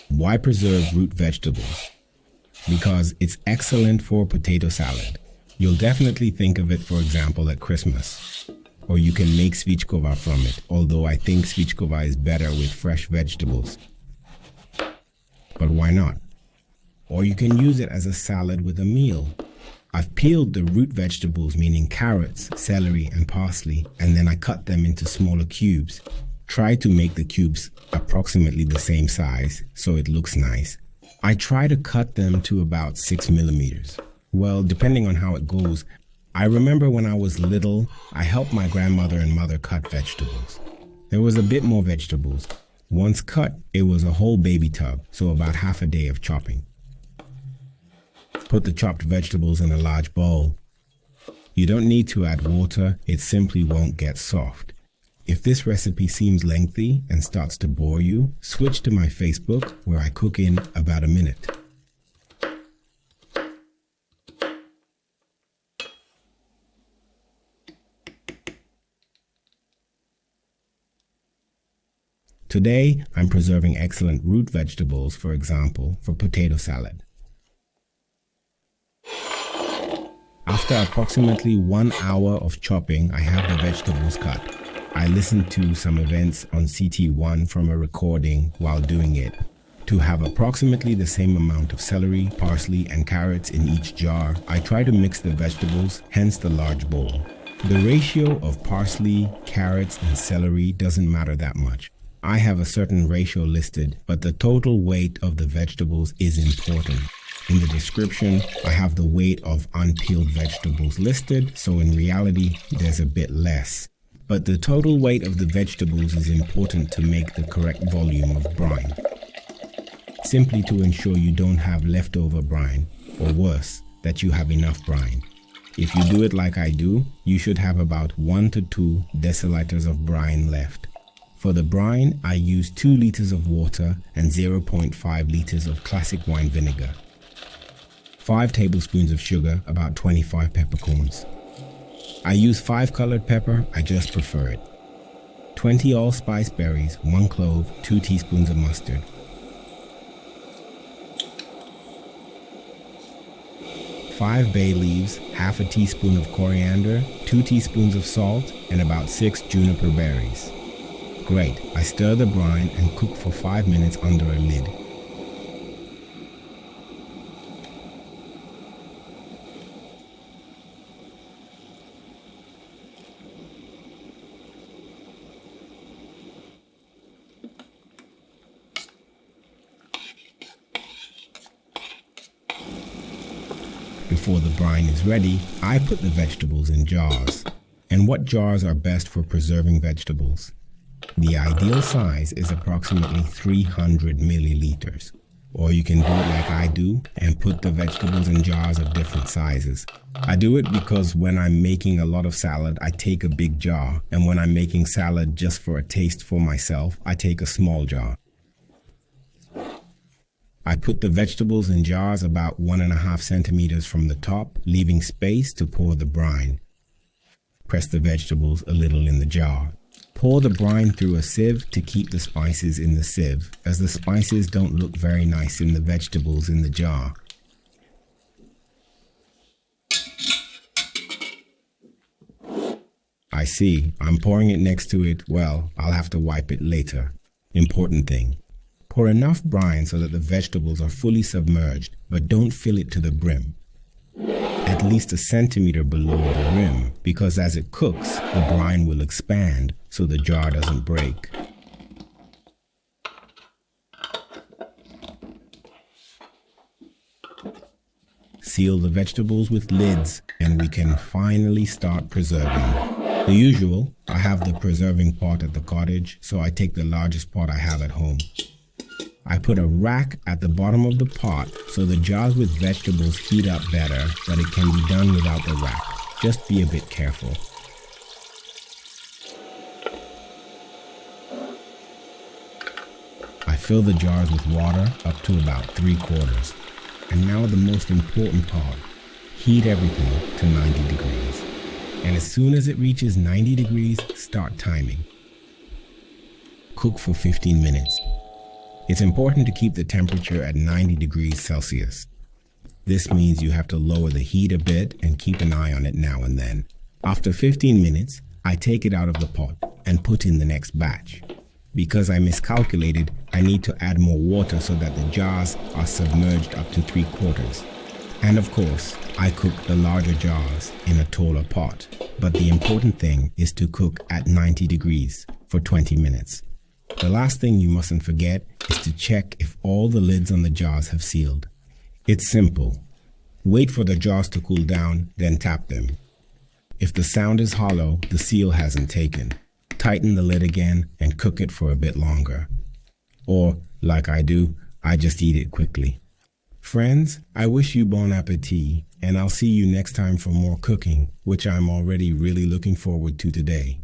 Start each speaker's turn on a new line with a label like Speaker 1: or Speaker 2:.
Speaker 1: Why preserve root vegetables? Because it's excellent for potato salad. You'll definitely think of it, for example, at Christmas. Or you can make svíčková from it, although I think svíčková is better with fresh vegetables. But why not? Or you can use it as a salad with a meal. I've peeled the root vegetables, meaning carrots, celery, and parsley, and then I cut them into smaller cubes. Try to make the cubes approximately the same size so it looks nice. I try to cut them to about 6 millimeters. Well, depending on how it goes. I remember when I was little, I helped my grandmother and mother cut vegetables. There was a bit more vegetables. Once cut, it was a whole baby tub, so about half a day of chopping. Put the chopped vegetables in a large bowl. You don't need to add water, it simply won't get soft. If this recipe seems lengthy and starts to bore you, switch to my Facebook where I cook in about a minute. Today, I'm preserving excellent root vegetables, for example, for potato salad. After approximately 1 hour of chopping, I have the vegetables cut. I listened to some events on CT1 from a recording while doing it. To have approximately the same amount of celery, parsley, and carrots in each jar, I try to mix the vegetables, hence the large bowl. The ratio of parsley, carrots, and celery doesn't matter that much. I have a certain ratio listed, but the total weight of the vegetables is important. In the description, I have the weight of unpeeled vegetables listed, so in reality, there's a bit less. But the total weight of the vegetables is important to make the correct volume of brine. Simply to ensure you don't have leftover brine, or worse, that you have enough brine. If you do it like I do, you should have about 1 to 2 deciliters of brine left. For the brine, I use 2 liters of water and 0.5 liters of classic wine vinegar. 5 tablespoons of sugar, about 25 peppercorns. I use 5 colored pepper, I just prefer it. 20 allspice berries, 1 clove, 2 teaspoons of mustard. 5 bay leaves, half a teaspoon of coriander, 2 teaspoons of salt, and about 6 juniper berries. Great, I stir the brine and cook for 5 minutes under a lid. Before the brine is ready, I put the vegetables in jars. And what jars are best for preserving vegetables? The ideal size is approximately 300 milliliters. Or you can do it like I do and put the vegetables in jars of different sizes. I do it because when I'm making a lot of salad, I take a big jar. And when I'm making salad just for a taste for myself, I take a small jar. I put the vegetables in jars about 1.5 centimeters from the top, leaving space to pour the brine. Press the vegetables a little in the jar. Pour the brine through a sieve to keep the spices in the sieve, as the spices don't look very nice in the vegetables in the jar. I see, I'm pouring it next to it. Well, I'll have to wipe it later. Important thing. Pour enough brine so that the vegetables are fully submerged, but don't fill it to the brim. At least 1 centimeter below the rim, because as it cooks, the brine will expand so the jar doesn't break. Seal the vegetables with lids and we can finally start preserving. The usual, I have the preserving pot at the cottage, so I take the largest pot I have at home. I put a rack at the bottom of the pot so the jars with vegetables heat up better, but it can be done without the rack. Just be a bit careful. I fill the jars with water up to about 3/4. And now the most important part. Heat everything to 90 degrees. And as soon as it reaches 90 degrees, start timing. Cook for 15 minutes. It's important to keep the temperature at 90 degrees Celsius. This means you have to lower the heat a bit and keep an eye on it now and then. After 15 minutes, I take it out of the pot and put in the next batch. Because I miscalculated, I need to add more water so that the jars are submerged up to 3/4. And of course, I cook the larger jars in a taller pot. But the important thing is to cook at 90 degrees for 20 minutes. The last thing you mustn't forget is to check if all the lids on the jars have sealed. It's simple. Wait for the jars to cool down, then tap them. If the sound is hollow, the seal hasn't taken. Tighten the lid again and cook it for a bit longer. Or, like I do, I just eat it quickly. Friends, I wish you bon appetit, and I'll see you next time for more cooking, which I'm already really looking forward to today.